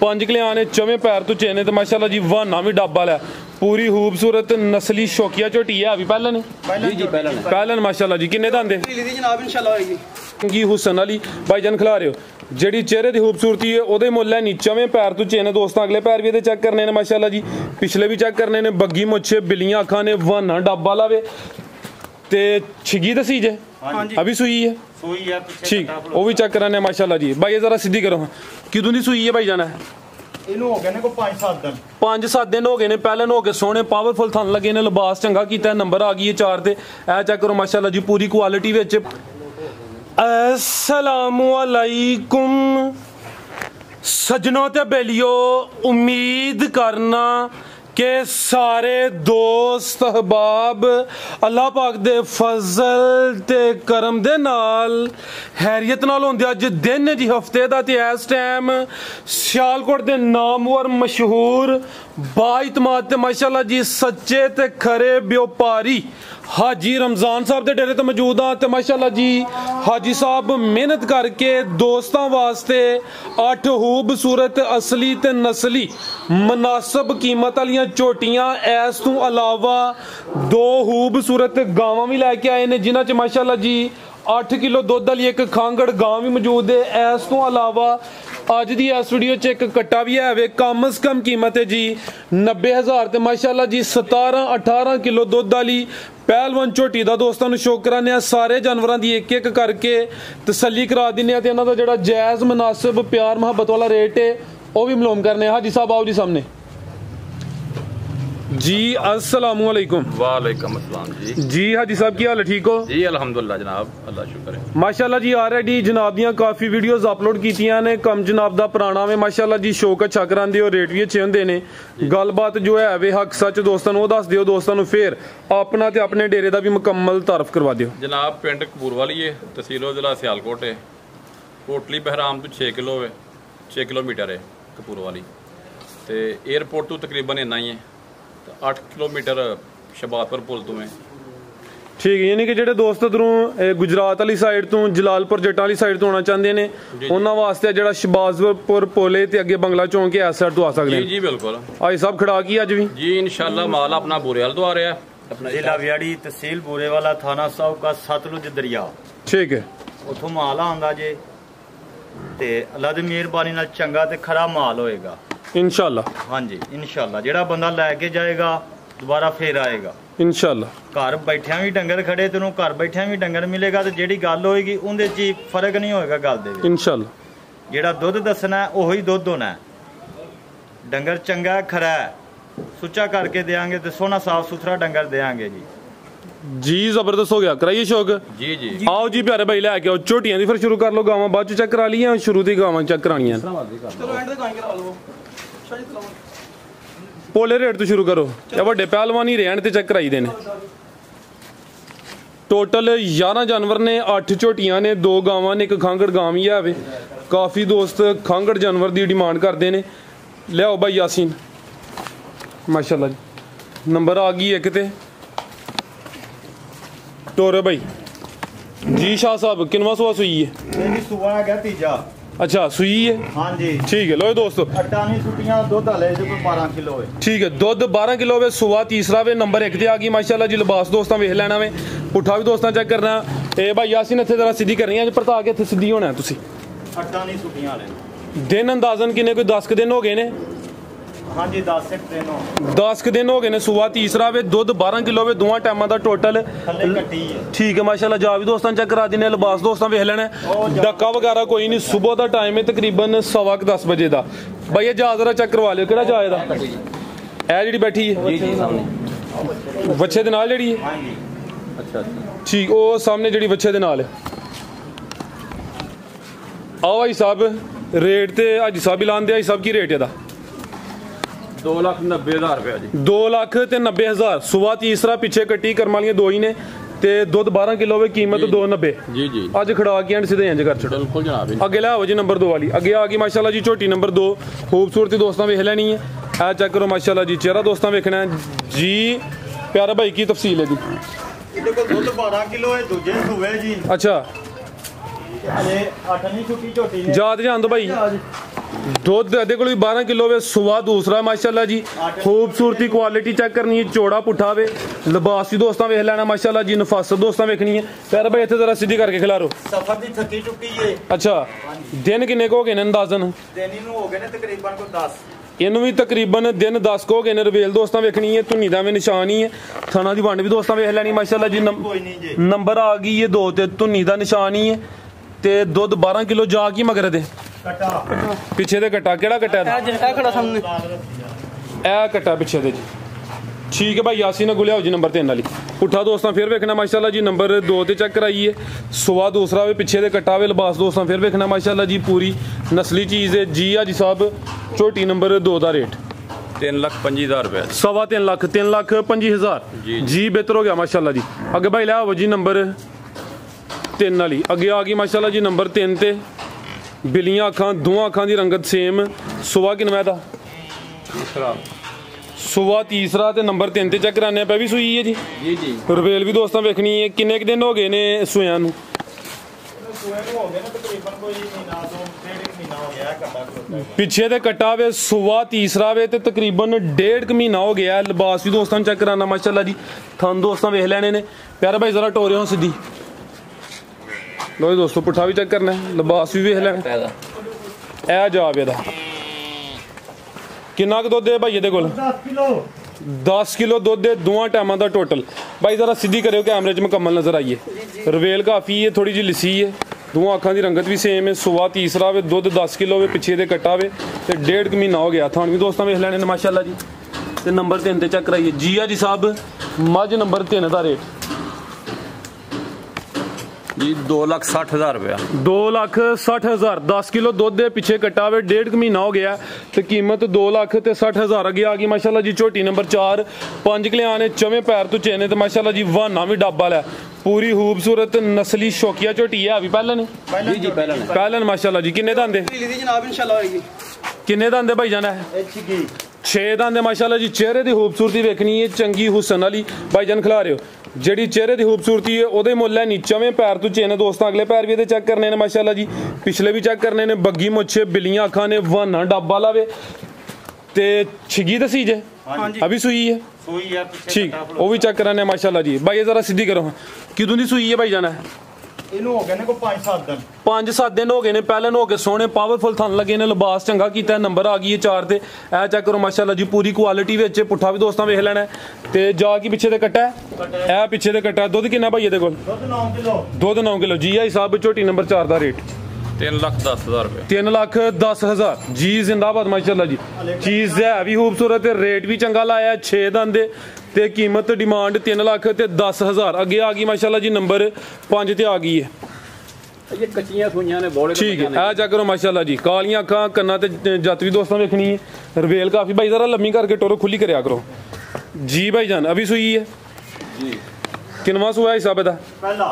5 kilo ने चौवे पैर तो चेने तो माशाल्लाह जी वाना भी डब्बा है पूरी खूबसूरत नस्ली शौकिया झोटी है अभी पहलन माशाल्लाह जी किन्ने दांदे जनाब इंशाल्लाह होएगी की हुसन वाली भाईजान खिला रहे हो जेडी चेहरे की खूबसूरती है ओदे मुल है नीचे पैर तो चेने दोस्तों अगले पैर भी चेक करने ने माशाल्लाह जी पिछले भी चेक करने ने बग्गी मुच्छे बिलियां अखा ने वाना डब्बा लावे ते छिगी दसी जे अभी सुई है ठीक वो भी चेक कराने माशाल्लाह जी भाई जरा सीधी करो किदों दी सुई है भाई जाना है 5-7 दिन हो गए ने पहले हो के सोने पावरफुल थन लगे ने लिबास चंगा किया नंबर आ गई है 4 ते ए चेक करो माशाल्लाह जी पूरी क्वालिटी विच अस्सलामु अलैकुम सजनों ते बेलियो उम्मीद करना के सारे दोस्त अहबाब अल्लाह पाक दे फजल ते करम दे नाल हैरियत नाल होंदे अज दिन जी हफ्ते दा ते इस टाइम सियालकोट दे नामवर मशहूर बाइतमाद ते माशाल्लाह जी सच्चे ते खरे व्यापारी हाजी रमजान साहब के डेरे तो मौजूद हाँ तो माशाल्लाह जी हाजी साहब मेहनत करके दोस्तों वास्ते 8 खूबसूरत असली ते नस्ली मुनासिब कीमत वाली झोटियां इस तू अलावा 2 खूबसूरत गावां भी लैके आए ने जिन्हां च माशाल्लाह जी 8 किलो दुध वाली एक खांगड़ गां भी मौजूद है इस तू अलावा अज दी इस वीडियो च एक कट्टा भी है वे कम से कम कीमत है जी 90,000 ते माशाल्लाह जी 17-18 किलो दुध वाली पहलवान झोटी का दोस्तों शौक कराने सारे जानवरों की एक एक करके तसली करा दें तो इन्हों का जो जायज़ मुनासिब प्यार मुहब्बत वाला रेट है वह भी मालूम करने हाजी साहब आओ जी सामने जी अस्सलाम वालेकुम। वालेकुम अस्सलाम जी हाजी साहब की हाल है ठीक हो जी अल्हम्दुलिल्लाह जनाब अल्लाह शुक्र है माशाल्लाह जी ऑलरेडी जनाब दियां काफ़ी वीडियोस अपलोड कीतियां ने कम जनाब दा पुराना में माशाल्लाह जी शौक अच्छा करांदे और रेट भी अच्छे होंदे ने गलबात जो है वे हक सच दोस्तों वो दस दियो दोस्तों फिर अपना ते अपने डेरे दा भी मुकम्मल तारफ करवा दियो जनाब पिंड कपूरवाली है तहसील जिला सियालकोट है कोटली बहराम तो 6 किलो है 6 किलोमीटर है कपूरवाली तो एयरपोर्ट तो तकरीबन इन्ना ही है 8 किलोमीटर शबादपुर पुल तो है ठीक है यानी कि जेडे दोस्त उधरों गुजरात वाली साइड तो जलालपुर जट्टां वाली साइड तो आना चाहते हैं उन्होंने वास्ते जो शबाजपुर पुल ते अगे बंगला चौंक है इस साइड तो आ सकते हैं जी बिल्कुल आई सब खड़ा की अज भी जी इंशाल्लाह माल अपना बुरेवाल तो आ रहा है अपना जिला व्याड़ी तहसील बुरेवाला थाना साहब का सतलुज दरिया ठीक है उथों माल आंदा जे ते अल्लाह दी मेहरबानी नाल चंगा ते खरा माल होएगा इंशाल्लाह हाँ जी इंशाल्लाह जेड़ा बंदा लैके जाएगा दोबारा फिर आएगा इंशाल्लाह घर बैठिया भी डंगर खड़े तेनों घर बैठिया भी डंगर मिलेगा तो जेड़ी गल होएगी उनदे च फर्क नहीं होएगा गल दे इंशाल्लाह जेड़ा दुध दसना है ओही दुध होना है डंगर चंगा खरा है सुच्चा करके देंगे तो सोना साफ सुथरा डंगर देंगे जी जबरदस्त हो गया कराइए शौक जी जी आओ जी प्यारे भाई लैके आओ झोटियां दी फिर शुरू कर लो गावां बाद चेक करा लियां शुरू दी गावां चेक करानियां पोले रेट तो शुरू करो या बड़े पहलवान ही रहन ते चेक कराई देने टोटल 11 जानवर ने 8 झोटियां ने 2 गावां ने एक खांगड़ गां भी है काफ़ी दोस्त खांगड़ जानवर की डिमांड करते हैं लियाओ भाई यासीन माशाल्लाह जी नंबर आ गई एक ते टोरे भाई जी शाह साहब किनवा सुआ सुई है सुआ है तीजा अच्छा सुई है हाँ जी ठीक है लो दोस्तों अट्टा नहीं सुटियां दुध हले 12 किलो है ठीक है दुध 12 किलो वे सुआ तीसरा वे नंबर 1 ते आ गई माशाल्लाह जी लिबास दोस्तों वेख लेना वे पुठा भी दोस्तों चेक करना ए भाई यासीन इत्थे जरा सीधी करनी है परता के इत्थे सीधी होना है तुसी अट्टा नहीं सुटियां हले दिन अंदाजन किन्ने कोई 10 दिन हो गए ने हाँ जी 10 दिन हो 10 दिन हो गए ने सुबह तीसरा वे दुध 12 किलो वे दोवां टाइमां दा टोटल ठीक है माशाल्लाह जा भी दोस्तों चेक करा देने लिबास दोस्तों वेख लेना डक्का वगैरह कोई नहीं सुबह दा टाइम है तकरीबन 10:15 बजे दा भैया जा जरा चेक करवा लियो केड़ा जा दा ए जेडी बैठी है बच्चे दे नाल जेडी है अच्छा ठीक ओ सामने जेडी बच्चे दे नाल है आओ भाई साहब रेट ते हाजी साहब ही लांदे हाजी साहब की रेट है दा 2,90,000 रुपया जी 2,90,000 सुबह तीसरा पिछे कट्टी करम वाली 2 ही ने ते दुध 12 किलो वे कीमत 290 जी जी अज खड़ा के सीधे इंज कर छोड़ो बिल्कुल जनाब अगे लाओ जी नंबर 2 वाली अगे आ गई माशाल्लाह जी झोटी नंबर 2 खूबसूरती दोस्तों वेख लेनी है ए चेक करो माशाल्लाह जी चेहरा दोस्तों वेखना है जी प्यारा भाई की तफसील है जी इहदे कोल दुध 12 किलो है दूजे सूबे जी अच्छा हले 8 नहीं छुट्टी झोटी जात जान दो भाई ਦੁੱਧ ਇਹਦੇ ਕੋਲ ਵੀ 12 ਕਿਲੋ ਵੇ ਸੁਆ ਦੂਸਰਾ ਮਾਸ਼ਾਅੱਲਾ ਜੀ ਖੂਬਸੂਰਤੀ ਕੁਆਲਿਟੀ ਚੈੱਕ ਕਰਨੀ ਹੈ ਚੌੜਾ ਪੁੱਠਾ ਵੇ ਲਿਬਾਸ ਵੀ ਦੋਸਤਾਂ ਵੇਖ ਲੈਣਾ ਮਾਸ਼ਾਅੱਲਾ ਜੀ ਨਫਾਸਤ ਦੋਸਤਾਂ ਵੇਖਣੀ ਹੈ ਪਿਆਰਾ ਭਾਈ ਇੱਥੇ ਜ਼ਰਾ ਸਿੱਧੀ ਕਰਕੇ ਖਿਲਾਰੋ ਸਫਰ ਦੀ ਥੱਕੀ ਟੁੱਟੀ ਏ ਅੱਛਾ ਦਿਨ ਕਿੰਨੇ ਕੁ ਹੋ ਗਏ ਨੇ ਅੰਦਾਜ਼ਨ ਦਿਨ ਇਹਨੂੰ ਹੋ ਗਏ ਨੇ ਤਕਰੀਬਨ ਕੋਈ 10 ਇਹਨੂੰ ਵੀ ਤਕਰੀਬਨ ਦਿਨ 10 ਕੁ ਹੋ ਗਏ ਨੇ ਰਵੇਲ ਦੋਸਤਾਂ ਵੇਖਣੀ ਹੈ ਧੁੰਨੀ ਦਾ ਵੀ ਨਿਸ਼ਾਨ ਹੀ ਹੈ ਥਣਾ ਦੀ ਵੰਡ ਵੀ ਦੋਸਤਾਂ ਵੇਖ ਲੈਣੀ ਮਾਸ਼ਾਅੱਲਾ ਜੀ ਕੋਈ ਨਹੀਂ ਜੀ ਨੰਬਰ ਆ ਗਈ ਹੈ 2 ਤੇ ਧੁੰਨੀ ਦਾ ਨਿਸ਼ਾਨ ਹੀ ਹੈ ਤੇ ਦੁੱਧ 12 ਕਿਲੋ ਜਾ ਕੀ ਮਗਰ ਦੇ ਕਟਾ ਪਿੱਛੇ ਦੇ ਕਟਾ ਕਿਹੜਾ ਕਟਾ ਇਹ ਖੜਾ ਸਾਹਮਣੇ ਇਹ ਕਟਾ ਪਿੱਛੇ ਦੇ ਜੀ ਠੀਕ ਹੈ ਭਾਈ ਯਾਸੀਨ ਗੁਲਿਆ ਜੀ ਨੰਬਰ 3 ਵਾਲੀ ਪੁੱਠਾ ਦੋਸਤਾਂ ਫਿਰ ਵੇਖਣਾ ਮਾਸ਼ਾਅੱਲਾ ਜੀ ਨੰਬਰ 2 ਤੇ ਚੈੱਕ ਕਰਾਈਏ ਸੁਆ ਦੂਸਰਾ ਵੇ ਪਿੱਛੇ ਦੇ ਕਟਾ ਵੇ ਲਿਬਾਸ ਦੋਸਤਾਂ ਫਿਰ ਵੇਖਣਾ ਮਾਸ਼ਾਅੱਲਾ ਜੀ ਪੂਰੀ ਨਸਲੀ ਚੀਜ਼ ਹੈ ਜੀ ਆ ਜੀ ਸਾਹਿਬ ਝੋਟੀ ਨੰਬਰ 2 ਦਾ ਰੇਟ 3,25,000 रुपए 3.5 ਲੱਖ 3,25,000 ਜੀ ਬਿਹਤਰ ਹੋ ਗਿਆ ਮਾਸ਼ਾਅੱਲਾ ਜੀ ਅੱਗੇ ਭਾਈ ਲੈ ਆਵੋ ਜੀ ਨੰਬਰ 3 ਵਾਲੀ ਅੱਗੇ ਆ ਗਈ ਮਾਸ਼ਾਅੱਲਾ ਜੀ ਨੰਬਰ 3 ਤੇ ਬਿਲੀਆਂ ਅੱਖਾਂ ਦੋਵਾਂ ਅੱਖਾਂ ਦੀ ਰੰਗਤ ਸੇਮ ਸੁਆ ਕਿਨਵੇਂ ਦਾ ਸੁਆ ਤੀਸਰਾ ਤੇ ਨੰਬਰ 3 ਤੇ ਚੈੱਕ ਕਰਾਨੇ ਪੈ ਵੀ ਸੂਈ ਹੈ ਜੀ जी जी ਰਵੇਲ ਵੀ ਦੋਸਤਾਂ ਵੇਖਣੀ ਹੈ ਕਿੰਨੇ ਕੁ ਦਿਨ ਹੋ ਗਏ ਨੇ ਸੂਇਆਂ ਨੂੰ ਸੂਏ ਨੂੰ ਹੋ ਗਏ ਨੇ ਤਕਰੀਬਨ ਕੋਈ ਮਹੀਨਾ ਤੋਂ 1.5 ਮਹੀਨਾ ਹੋ ਗਿਆ ਘੱਟਾ ਖਲੋਤਾ ਪਿੱਛੇ ਦੇ ਕਟਾ ਵੇ ਸੁਆ ਤੀਸਰਾ ਵੇ ਤੇ ਤਕਰੀਬਨ 1.5 ਮਹੀਨਾ ਹੋ ਗਿਆ ਲਿਬਾਸ ਵੀ ਦੋਸਤਾਂ ਨੂੰ ਚੈੱਕ ਕਰਾਨਾ ਮਾਸ਼ਾਅੱਲਾ ਜੀ ਥਣ ਦੋਸਤਾਂ ਵੇਖ ਲੈਣੇ ਨੇ ਪਿਆਰੇ ਭਾਈ ਜ਼ਰਾ ਟੋਰਿਓ ਸਿੱਧੀ ਲੋ ਦੋਸਤੋ ਪੁੱਠਾ ਵੀ ਚੈੱਕ ਕਰਨਾ ਲਿਬਾਸ ਵੀ ਵੇਖ ਲੈਣਾ ਇਹ ਜਾਬ ਇਹਦਾ ਕਿੰਨਾ ਕੁ ਦੁੱਧ ਹੈ ਭਾਈ ਇਹਦੇ ਕੋਲ 10 ਕਿਲੋ 10 ਕਿਲੋ ਦੁੱਧ ਦੇ ਦੋਵਾਂ ਟਾਈਮਾਂ ਦਾ ਟੋਟਲ ਭਾਈ ਜ਼ਰਾ ਸਿੱਧੀ ਕਰਿਓ ਕੈਮਰੇ 'ਚ ਮੁਕੰਮਲ ਨਜ਼ਰ ਆਈਏ ਰਵੇਲ ਕਾਫੀ ਹੈ ਥੋੜੀ ਜਿਹੀ ਲਿੱਸੀ ਹੈ ਦੋਵਾਂ ਅੱਖਾਂ ਦੀ ਰੰਗਤ ਵੀ ਸੇਮ ਹੈ ਸੁਆ ਤੀਸਰਾ ਵੇ ਦੁੱਧ 10 ਕਿਲੋ ਵੇ ਪਿੱਛੇ ਦੇ ਕੱਟਾ ਵੇ ਤੇ 1.5 ਮਹੀਨਾ ਹੋ ਗਿਆ ਥਾਣ ਵੀ ਦੋਸਤਾਂ ਵੇਖ ਲੈਣੇ ਨੇ ਮਾਸ਼ਾਅੱਲਾ ਜੀ ਤੇ ਨੰਬਰ 3 ਤੇ ਚੈੱਕ ਕਰਾਈਏ ਜੀ ਆ ਜੀ ਸਾਹਿਬ ਮੱਝ ਨੰਬਰ 3 ਦਾ ਰੇਟ जी 2,60,000 रुपया 2,60,000 10 ਕਿਲੋ ਦੁੱਧ ਦੇ ਪਿੱਛੇ ਕੱਟਾ ਵੇ 1.5 ਮਹੀਨਾ ਹੋ ਗਿਆ ਤੇ ਕੀਮਤ 2,60,000 ਅੱਗੇ ਆ ਗਈ ਮਾਸ਼ਾਅੱਲਾ ਜੀ ਝੋਟੀ ਨੰਬਰ 4 5 ਕਲਿਆਣ ਨੇ ਚਵੇਂ ਪੈਰ ਤੋਂ ਚੇਨੇ ਤੇ ਮਾਸ਼ਾਅੱਲਾ ਜੀ ਵਾਹਨਾ ਵੀ ਡੱਬਾ ਲਿਆ ਪੂਰੀ ਖੂਬਸੂਰਤ ਨਸਲੀ ਸ਼ੌਕੀਆ ਝੋਟੀ ਹੈ ਵੀ ਪਹਿਲਾਂ ਨੇ जी जी पहला ने ਪਹਿਲਾਂ ਮਾਸ਼ਾਅੱਲਾ ਜੀ ਕਿੰਨੇ ਦੰਦੇ ਦੀ ਜਨਾਬ ਇਨਸ਼ਾਅੱਲਾ ਹੋਏਗੀ ਕਿੰਨੇ ਦੰਦੇ ਭਾਈ ਜਾਨ ਹੈ ਇਹ ਛਿੱਗੀ 6 ਦੰਦੇ ਮਾਸ਼ਾਅੱਲਾ ਜੀ ਚਿਹਰੇ ਦੀ ਖੂਬਸੂਰਤੀ ਵੇਖਣੀ ਹੈ ਚੰਗੀ ਹੁਸਨ ਵਾਲੀ ਭਾਈ ਜਾਨ ਖਿਲਾ ਰਹੇ ਹੋ ਜਿਹੜੀ ਚਿਹਰੇ ਦੀ ਖੂਬਸੂਰਤੀ ਹੈ ਉਹਦੇ ਮੁੱਲ ਹੈ ਨੀਚਵੇਂ ਪੈਰ ਤੋਂ ਚੇਨ ਦੋਸਤਾਂ ਅਗਲੇ ਪੈਰ ਵੀ ਇਹਦੇ ਚੈੱਕ ਕਰਨੇ ਨੇ ਮਾਸ਼ਾਅੱਲਾ ਜੀ ਪਿਛਲੇ ਵੀ ਚੈੱਕ ਕਰਨੇ ਨੇ ਬੱਗੀ ਮੁੱਛੇ ਬਿੱਲੀਆਂ ਅੱਖਾਂ ਨੇ ਵਾਹਨਾ ਡੱਬਾ ਲਾਵੇ ਤੇ ਛਿੱਗੀ ਦਸੀ ਜੇ ਹਾਂਜੀ ਅਭੀ ਸੂਈ ਹੈ ਸੂਈ ਆ ਪਿੱਛੇ ਠੀਕ ਕਟਾ ਉਹ ਵੀ ਚੈੱਕ ਕਰਾਨੇ ਮਾਸ਼ਾਅੱਲਾ ਜੀ ਭਾਈ ਜ਼ਰਾ ਸਿੱਧੀ ਕਰੋ ਕਿਦੋਂ ਦੀ ਸੂਈ ਹੈ ਭਾਈ ਜਾਨ ਇਹਨੂੰ ਹੋ ਗਏ ਨੇ ਕੋਈ 5-7 ਦਿਨ 5-7 ਦਿਨ ਹੋ ਗਏ ਨੇ ਪਹਿਲੇ ਨੂੰ ਹੋ ਕੇ ਸੋਹਣੇ ਪਾਵਰਫੁਲ ਥਣ ਲੱਗੇ ਨੇ ਲਿਬਾਸ ਚੰਗਾ ਕੀਤਾ ਨੰਬਰ ਆ ਗਈ ਹੈ 4 ਤੇ ਇਹ ਚੈੱਕ ਕਰੋ ਮਾਸ਼ਾਅੱਲਾ ਜੀ ਪੂਰੀ ਕੁਆਲਿਟੀ ਵਿੱਚ ਪੁੱਠਾ ਵੀ ਦੋਸਤਾਂ ਵੇਖ ਲੈਣਾ ਤੇ ਜਾ ਕੇ ਪਿੱਛੇ ਤੇ ਕੱਟਾ ਇਹ ਪਿੱਛੇ ਤੇ ਕੱਟਾ ਦੁੱਧ ਕਿੰਨਾ ਭਾਈ ਇਹਦੇ ਕੋਲ ਦੁੱਧ 9 ਕਿਲੋ ਦੁੱਧ 9 ਕਿਲੋ ਜੀ ਆਈ ਸਾਹਿਬ ਝੋਟੀ ਨੰਬਰ 4 ਦਾ ਰੇਟ 3,10,000 रुपये 3,10,000 ਜੀ ਜ਼ਿੰਦਾਬਾਦ ਮਾਸ਼ਾਅੱਲਾ ਜੀ ਚੀਜ਼ ਹੈ ਵੀ ਖੂਬਸੂਰਤ ਤੇ ਰੇਟ ਵੀ ਚੰਗਾ ਲਾਇਆ 6 ਦੰਦ ਦੇ ਤੇ ਕੀਮਤ ਡਿਮਾਂਡ 3 ਲੱਖ ਤੇ 10,000 ਅੱਗੇ ਆ ਗਈ ਮਾਸ਼ਾਅੱਲਾ ਜੀ ਨੰਬਰ 5 ਤੇ ਆ ਗਈ ਹੈ ये कच्चियां सुइयां ने बौड़े ठीक है आ जा करो माशाल्लाह जी कालियां अखां कन्ना ते जत भी दोस्तों वेखनी है रवेल काफी भाई जरा लम्मी करके टोरो खुली करया करो जी भाई जान अभी सुई है जी किनवा सुआ हिसाब दा ਪਹਿਲਾ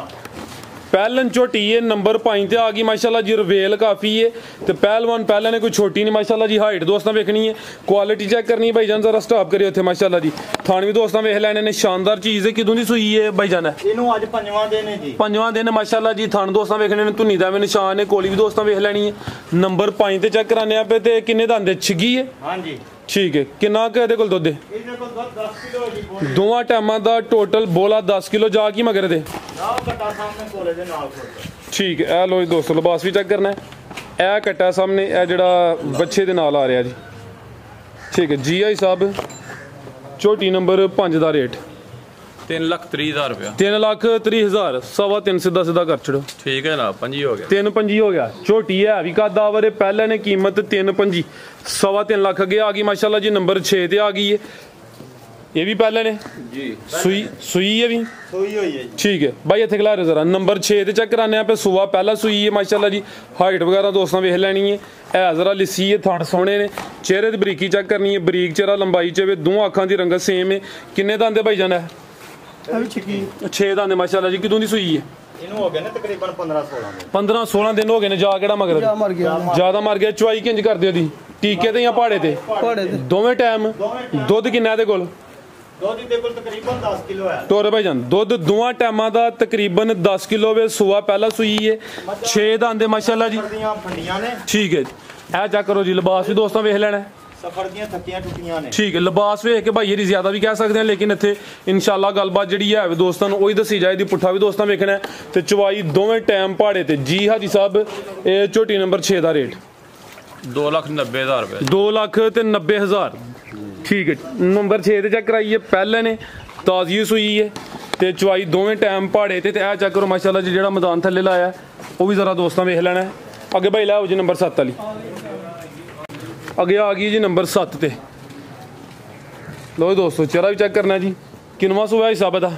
पहलन झोटी है नंबर 5 ते आ गई माशाल्लाह जी रवेल काफी है ते पहलवान पहले ने कोई छोटी नहीं माशाल्लाह जी हाइट दोस्तों वेखनी है क्वालिटी चेक करनी है भाई जान जरा स्टॉप करियो थे माशाल्लाह जी थान भी दोस्तों वेख लेने ने शानदार चीज है किदों दी सुई है भाई जान ਇਹਨੂੰ ਅੱਜ ਪੰਜਵਾਂ ਦਿਨ ਹੈ ਜੀ पंजवां दिन माशाल्लाह जी थान दोस्तों वेखने ने धुनी दा भी निशान है कोली भी दोस्तों वेख लेनी है नंबर 5 ते चेक कराने पे ते किन्ने दंद छिगी है ਹਾਂਜੀ ठीक है किन्ना क ਇਹਦੇ ਕੋਲ ਦੁੱਧ ਹੈ ਇਹਦੇ ਕੋਲ ਦੁੱਧ 10 ਕਿਲੋ ਹੈ ਜੀ ਬੋਲੀ ਦੋਵਾਂ ਟਾਈਮਾਂ ਦਾ ਟੋਟਲ ਬੋਲਾ 10 ਕਿਲੋ ਜਾ ਕੀ ਮਗਰ ਦੇ ਆਹ ਕਟਾ ਸਾਹਮਣੇ ਕੋਲੇ ਦੇ ਨਾਲ ਖੜਦਾ ਠੀਕ ਹੈ ਇਹ ਲੋ ਜੀ ਦੋਸਤੋ ਲਿਬਾਸ ਵੀ ਚੈੱਕ ਕਰਨਾ ਹੈ ਇਹ ਕੱਟਾ ਸਾਹਮਣੇ ਇਹ ਜਿਹੜਾ ਬੱਚੇ ਦੇ ਨਾਲ ਆ ਰਿਹਾ ਜੀ ਠੀਕ ਹੈ ਜੀ ਆਈ ਸਾਹਿਬ ਝੋਟੀ ਨੰਬਰ 5 ਦਾ ਰੇਟ 3,30,000 रुपया 3,30,000 ਸਵਾ 3 ਸਿੱਧਾ ਸਿੱਧਾ ਕਰ ਛੜੋ ठीक है ना 5 हो गया 3.5 ਹੋ ਗਿਆ ਝੋਟੀ ਹੈ ਵੀ ਕਾਦਾ ਵਰੇ ਪਹਿਲੇ ਨੇ ਕੀਮਤ 3.5 ਸਵਾ 3 ਲੱਖ ਅੱਗੇ ਆ ਗਈ ਮਾਸ਼ਾਅੱਲਾ ਜੀ ਨੰਬਰ 6 ਤੇ ਆ ਗਈ ਹੈ ਇਹ ਵੀ ਪਹਿਲੇ ਨੇ जी ਸੂਈ ਹੈ ਵੀ ਸੂਈ ਹੋਈ ਹੈ ਜੀ ठीक है भाई इतने खिला रहे जरा नंबर 6 ਤੇ ਚੈੱਕ ਕਰਾਨੇ ਆ पे सुबह पहला सुई है माशाल्लाह जी हाइट वगैरह दोस्तों ਵੇਖ ਲੈਣੀ ਹੈ ਇਹ ਜ਼ਰਾ ਲਿੱਸੀ ਹੈ ਥਣ ਸੋਹਣੇ ਨੇ ਚਿਹਰੇ ਦੀ ਬਰੀਕੀ ਚੈੱਕ ਕਰਨੀ ਹੈ ਬਰੀਕ ਚਿਹਰਾ ਲੰਬਾਈ ਚ ਵੇ ਦੋਹਾਂ ਅੱਖਾਂ ਦੀ ਰੰਗਤ ਸੇਮ ਹੈ ਕਿੰਨੇ ਦੰਦ ਭਾਈ ਜਾਨ ਹੈ ਇਹ ਵੀ ਛਿੱਗੀ 6 ਦੰਦ ਮਾਸ਼ਾਅੱਲਾ ਜੀ ਕਿਦੋਂ ਦੀ ਸੂਈ ਹੈ ਇਹਨੂੰ ਹੋ ਗਏ ਨੇ ਤਕਰੀਬਨ 15-16 ਦਿਨ 15-16 ਦਿਨ ਹੋ ਗਏ ਨੇ ਜਾ ਕਿਹੜਾ ਮਗਰ ਮਰ ਗਿਆ ਜਿਆਦਾ ਮਰ ਗਿਆ ਚੁਆਈ ਕਿੰਜ ਕਰਦੇ ਉਹਦੀ ਟੀਕੇ ਤੇ ਜਾਂ ਪਹਾੜੇ ਤੇ ਪਹਾੜੇ ਤੇ ਦੋਵੇਂ ਟਾਈਮ ਦੁੱਧ ਕਿੰਨਾ ਇਹਦੇ ਕੋਲ ਦੁੱਧ ਦੇ ਕੋਲ ਤਕਰੀਬਨ 10 ਕਿਲੋ ਹੈ ਤੋਰੇ ਭਾਈ ਜਾਨ ਦੁੱਧ ਦੋਵਾਂ ਟਾਈਮਾਂ ਦਾ ਤਕਰੀਬਨ 10 ਕਿਲੋ ਵੇ ਸੁਆ ਪਹਿਲਾ ਸੂਈ ਹੈ 6 ਦੰਦ ਮਾਸ਼ਾਅੱਲਾ ਜੀ ਦੀਆਂ ਫੰਡੀਆਂ ਨੇ ਠੀਕ ਹੈ ਇਹ ਚੈੱਕ ਕਰੋ ਜੀ, ਲਿਬਾਸ ਵੀ ਦੋਸਤਾਂ ਵੇਖ ਲੈਣਾ ਸਫਰ ਦੀਆਂ ਥੱਕੀਆਂ ਟੁੱਟੀਆਂ ਨੇ। ਠੀਕ ਹੈ, ਲਿਬਾਸ ਵੇਖ ਕੇ ਭਾਈ ਇਹਦੀ ਜ਼ਿਆਦਾ ਵੀ ਕਹਿ ਸਕਦੇ ਆ, ਲੇਕਿਨ ਇੱਥੇ ਇਨਸ਼ਾਅੱਲਾ ਗੱਲਬਾਤ ਜਿਹੜੀ ਹੈ ਦੋਸਤਾਂ ਨੂੰ ਉਹੀ ਦੱਸੀ ਜਾਏਗੀ। ਪੁੱਠਾ ਵੀ ਦੋਸਤਾਂ ਵੇਖਣਾ ਤੇ ਚਵਾਈ ਦੋਵੇਂ ਟਾਈਮ ਪਹਾੜੇ ਤੇ। ਜੀ ਹਾਜੀ ਸਾਹਿਬ, ਇਹ ਝੋਟੀ ਨੰਬਰ 6 ਦਾ ਰੇਟ 2,90,000 रुपए। 2,90,000। ठीक है, नंबर 6 ਤੇ ਚੈੱਕ ਕਰਾਈਏ। ਪਹਿਲੇ ਨੇ ਤਾਜ਼ੀ ਸੂਈ ਹੈ ਤੇ ਚਵਾਈ ਦੋਵੇਂ ਟਾਈਮ ਪਹਾੜੇ ਤੇ ਇਹ ਚੈੱਕ ਕਰੋ ਮਾਸ਼ਾਅੱਲਾ ਜੀ। ਜਿਹੜਾ ਮੈਦਾਨ ਥੱਲੇ ਲਾਇਆ ਉਹ ਵੀ ਜ਼ਰਾ ਦੋਸਤਾਂ ਵੇਖ ਲੈਣਾ ਹੈ। ਅੱਗੇ ਭਾਈ ਲਾਓ ਜੀ ਨੰਬਰ 7 ਵਾਲੀ। ਅੱਗੇ ਆ ਗਈ ਜੀ ਨੰਬਰ 7 ਤੇ। ਲਓ ਦੋਸਤੋ, ਚਿਹਰਾ ਵੀ ਚੈੱਕ ਕਰਨਾ ਜੀ। ਕਿੰਨਵਾਂ ਸੂਆ ਹਿਸਾਬ ਦਾ?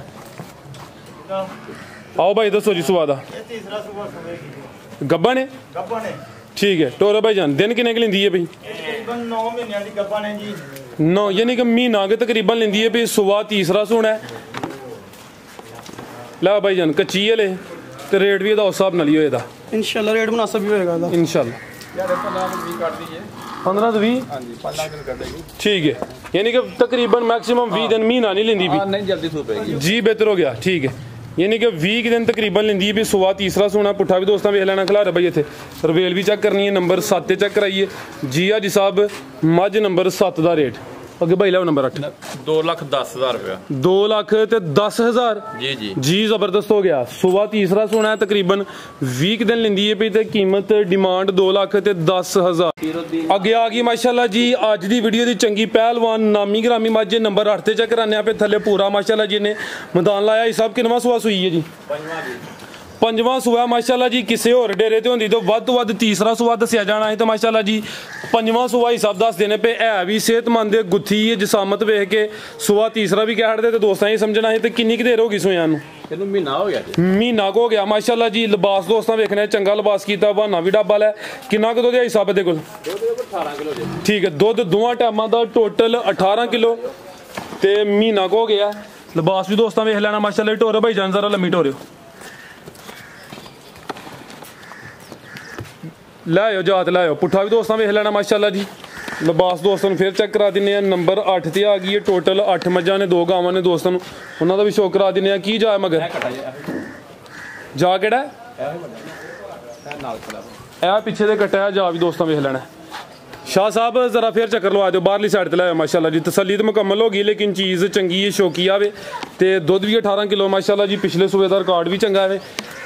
आओ भाई दसो जी सुबह दा। तीसरा सुबह सुबह गब्बा ने ठीक है। टोरे भाई जान दिन किन्ने की लेंदी है भाई? तकरीबन 9 महीनों की गब्बा ने जी। 9 यानी कि महीना के तकरीबन लेंदी है भाई। सुबह तीसरा सोना है। ला भाई जान कच्ची है ले ते रेट भी उस हिसाब नाल ही होएगा इंशाल्लाह। रेट मुनासिब भी होएगा दा इंशाल्लाह। 15 तो 20 हाँ जी, 5 लाख कर देगी। ठीक है, यानी कि तकरीबन मैक्सिमम 20 दिन महीना नहीं लेंदी भी। नहीं जल्दी सो पेगी जी, बेहतर हो गया। ठीक है, यानी कि 20 दिन तकरीबन लेंदी है भी। सुबह तीसरा सोना। पुट्ठा भी दोस्तों वेख लेना। खिलारे भाई इतने रवेल भी चेक करनी है। नंबर 7 चेक कराइए। जी हाजी साहब, मझ नंबर 7 का रेट। अगे भाई लाओ नंबर 8। 2,10,000 रुपया। 2,10,000 जी जी जी, जबरदस्त हो गया। सुबह तीसरा सोना है, तकरीबन 20 दिन लेंदी है पई ते कीमत डिमांड 2,10,000। अगे आ गई माशाल्लाह जी अज दी वीडियो दी चंगी पहलवान नामी ग्रामी मझ नंबर 8 ते चेक कराने पे। थले पूरा माशाल्लाह जी ने मैदान लाया। हिसाब किनवा सुआ सुई है जी? पंजवां सुआ माशाल्लाह जी। किसी होर डेरे ते होंदी तो वध तीसरा सुआ दसिया जाना है। तो माशाल्लाह जी पंजवां सुआ हिसाब दस देने पे है भी सेहतमंद गुत्थी है। जिसामत वेख के सुआ तीसरा भी कह दे तो दोस्तां ही समझना है। तो किन्नी क देर होगी सुइयां नूं? महीना हो गया। महीना को हो गया माशाल्लाह जी। लिबास दोस्तां वेखने चंगा लिबास कीता। बहाना भी डब्बा लै। किन्ना क दुध है हिसाब दे कोल? 18 किलो। ठीक है, दुध दोवां टाइमां दा टोटल 18 किलो ते महीना को हो गया। लिबास भी दोस्तां वेख लेना माशाल्लाह। टोरे भाई जान जरा लम्मी टोरियो लाओ जात लाओ। पुट्ठा भी दोस्तों वेख लेना माशाल्लाह जी। लिबास दोस्तों फिर चेक करा दिने। नंबर 8 ते आ गई है। टोटल 8 मझां ने 2 गावां ने दोस्तों उन्होंने भी शो करा दिने। की जा मगर जा केड़ा है पिछे दे कट्टा जा भी दोस्तों वेख लेना। शाह साहब जरा फिर चक्कर लवा दो बाहरली साइड ते लाओ माशाल्लाह जी। तसल्ली तो मुकम्मल होगी लेकिन चीज़ चंगी है, शौकी आवे ते दुध भी 18 किलो माशाल्लाह जी। पिछले सूबे का रिकॉर्ड भी चंगा है।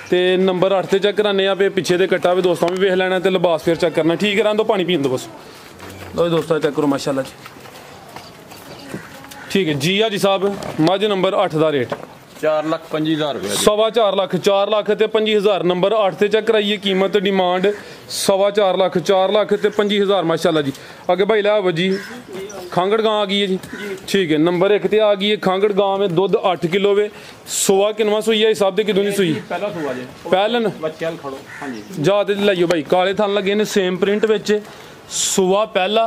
तो नंबर 8 से चेक कराने पे। पिछे दे कट्टा भी दोस्तों भी वेख लेना। तो लिबास फिर चेक करना। ठीक है, रहने दो पानी पीन दो बस। लो दोस्तों चेक करो माशाल्लाह जी। ठीक है जी हाजी साहब, मझ नंबर 8 का रेट 4,25,000 रुपया। 4.25 लाख 4 लाख ते 25,000। नंबर 8 से चेक कराइए। कीमत डिमांड 4.25 लाख 4 लाख ते 25,000 माशाल्लाह जी। अगे भाई ला जी खांगड़ गां आ गई है जी। ठीक है, नंबर 1 ते आ गई है खांगड़ गां में। दुध 8 किलो वे। सुआ किनवा सुई है हिसाब से? किदों दी सुई? पहला सुआ जी। पहलन बच्चे खड़ो। हाँ जी, जा ते लाइयो भाई। काले थन लगे ने सेम प्रिंट विच। सुआ पहला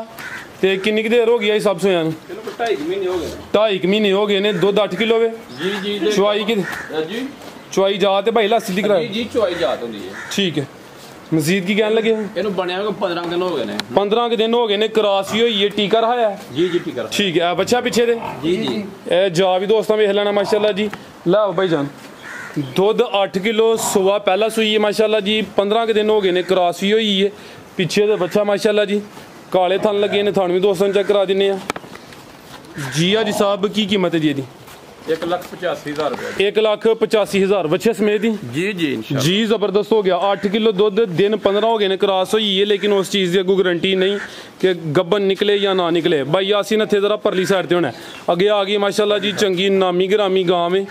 ते किन्नी क देर हो गई हिसाब सुइयां नूं? 2.5 महीने हो गए। 2.5 महीने हो गए ने। दुध 8 किलो वे। जी जी। चवाई की जी चवाई जा ते भाई लासी दी कराई। जी चवाई जात होंदी है। ठीक है, मजीद की कहन लगे? ਇਹਨੂੰ ਬਣਿਆ ਕੋ 15 ਦਿਨ ਹੋ ਗਏ ਨੇ। 15 के दिन हो गए ने। क्रॉस भी हुई है। टीका रहाया? जी जी ठीक है। ठीक है, बच्चा पीछे दे। जी जी। ए जा भी दोस्तों वेख लेना माशाल्लाह जी। लाओ भाई जान दुध 8 किलो। सुबह पहला सुई है माशाल्लाह जी। 15 के दिन हो गए ने। क्रॉस भी हुई है। पीछे दे बच्चा माशाल्लाह जी। काले थन लगे ने। थान भी दोस्तों चेक करा दिने। जी हाजी साहब की कीमत है जी दी? 1,85,000 रुपया। 1,85,000 बच्चे समेत ही? जी जी जी, जबरदस्त हो गया। 8 किलो दुध दिन 15 हो गए ने। क्रॉस हुई है लेकिन उस चीज़ की अगू गारंटी नहीं कि गब्बन निकले या ना निकले। भाई यासीन इत्थे जरा परली साइड ते होना है। अगे आ गई माशाल्लाह जी चंगी नामी ग्रामी गां में।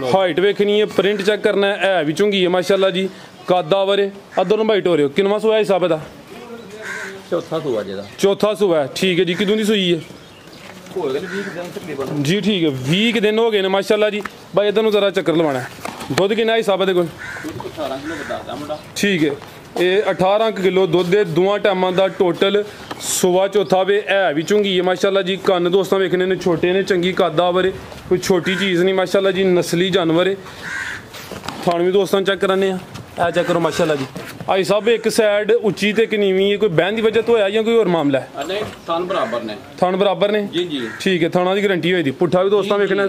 हाइट वेखनी है, प्रिंट चेक करना है भी चुंगी है माशाल्लाह जी। कादा वरे अदर बाइट हो रहे हो। किनवा सुआ हिसाब है? चौथा सुआ जी। चौथा सुआ है। ठीक है जी, किदों दी सुई है? जी ठीक है, 20 दिन हो गए ने माशाल्लाह जी। भाई इधर जरा चक्कर लवाना है। दुध किन्ना हिसाब है? 18 किलो बताता मुंडा। ठीक है, ये 18 किलो दुध है। दोवां टाइमां दा टोटल। सुबह चौथा वे है भी चुंगी है माशाल्लाह जी। कन्न दोस्तों वेखने ने छोटे ने। चंगी कादा वरे, कोई छोटी चीज़ नहीं माशाल्लाह जी। नस्ली जानवर है। थान भी दोस्तों चेक कराने आ चेक करो माशाल्लाह जी। आई साहब एक साइड उच्ची ते एक नीवी है। कोई बहन की वजह तो है या कोई और मामला है? नहीं, थान बराबर ने। थान बराबर ने? जी जी। ठीक है, थाना की गारंटी हुई थी। पुट्ठा भी दोस्तों वेखना।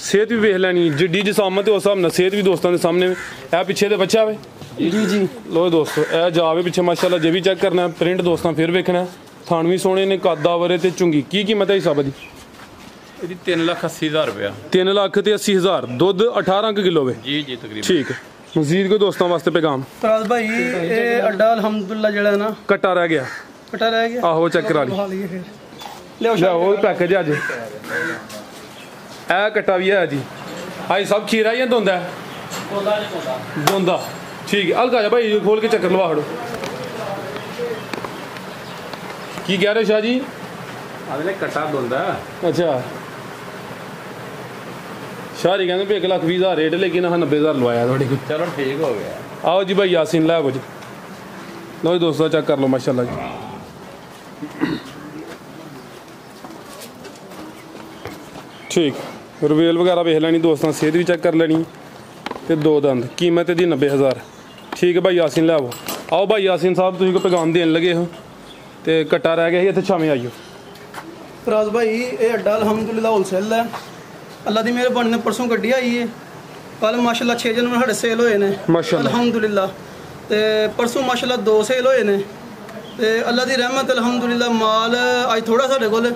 सेहत भी वेख लैनी जिड्डी जिसामत उस हिसाब नाल सेहत भी दोस्तों के सामने। है पिछे दे बच्चा वे जी जी लो दोस्तों ए जावे पिछे माशाल्लाह जे भी चेक करना है, प्रिंट दोस्तों फिर वेखना है। थान भी सोहने ने, कादावरे ते चुंगी की कीमत है हिसाब दी? ਇਹਦੀ 3,80,000 रुपया। 3,80,000 दुध 18 किलो वे। जी जी तकरीबन। ठीक है। मजीद कोई दोस्तों वास्ते पैगाम? फराज भाई ये अड्डा अल्हम्दुलिल्लाह जड़ा है ना कट्टा रह गया, कटा रह गया। आहो चेक करा ली। बहा लिए फिर ले लिया वो पैकेज अज ए कट्टा भी है जी। आई सब खीरा या धोंदा है? धोंदा। ठीक है, हल्का जा भाई खोल के चक्कर लवा खड़ो। की कह रहे हो शाह जी? अगले कट्टा धोंदा। अच्छा शाहरी कहते भी 1,20,000 रेट, लेकिन अस 90,000 लवाया थोड़ी को। चलो ठीक हो गया। आओ जी भाई यासीन लै कुछ लो जी दोस्तों चेक कर लो माशाल्लाह जी। ठीक रवेल वगैरह वेख लैनी दोस्तों, सेहत भी चेक कर लेनी ते दो दंद। कीमत दी 90,000। ठीक है भाई यासीन लै आओ भाई यासीन साहब तुम को पैगाम देन लगे हो ते कट्टा रह गया इतने छावें आइयो। फराज भाई ये अड्डा अल्हम्दुलिल्लाह होलसेल है, अल्लाह दी मेहरबानी ने परसों गड्डी आई है। कल माशाल्लाह 6 जनवरी साढ़े सेल होए ने माशाल्लाह अल्हम्दुलिल्लाह, ते परसों माशाल्लाह 2 सेल होए ने ते अल्लाह दी रहमत अल्हम्दुलिल्लाह माल अज थोड़ा साढ़े कोल।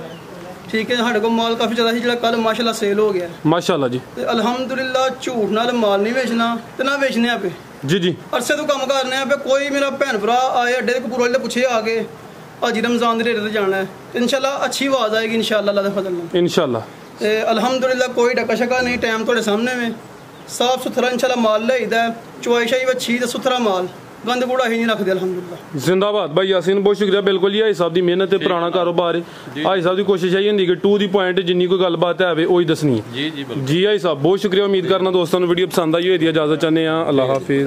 ठीक है, साढ़े कोल माल काफ़ी ज़्यादा सी जेह्ड़ा कल माशाल्लाह सेल हो गया माशाल्लाह जी। ते अल्हम्दुलिल्लाह झूठ नाल माल नहीं बेचना ते ना बेचने पे जी जी अरसे तो कम करने पे। कोई मेरा भैन भरा आए अड्डे कपूर वाले पुछे आके हाजी रमजान दे रेट ते जाना है, इंशाल्लाह अच्छी आवाज़ आएगी इंशाल्लाह अल्लाह दे फजल नाल इंशाल्लाह। ते अल्हम्दुलिल्लाह कोई डका शका नहीं, टाइम थोड़े सामने में साफ सुथरा इंशाल्लाह माल लेईदा, चुआई शाई अच्छी ते सुथरा माल, गंद कूड़ा ही नहीं रखते अल्हम्दुलिल्लाह। जिंदाबाद भाई यासीन, बहुत शुक्रिया। बिल्कुल जी, हाई साहब की मेहनत है, पुराना कारोबार है। हाई साहब की कोशिश यही होंगी कि टू दी पॉइंट जिन्नी कोई गलबात है वही दसनी है। जी जी बिल्कुल। जी हाई साहब बहुत शुक्रिया। उम्मीद करना दोस्तों वीडियो पसंद आई होगी। इजाजत चाहते हैं, अल्लाह हाफिज।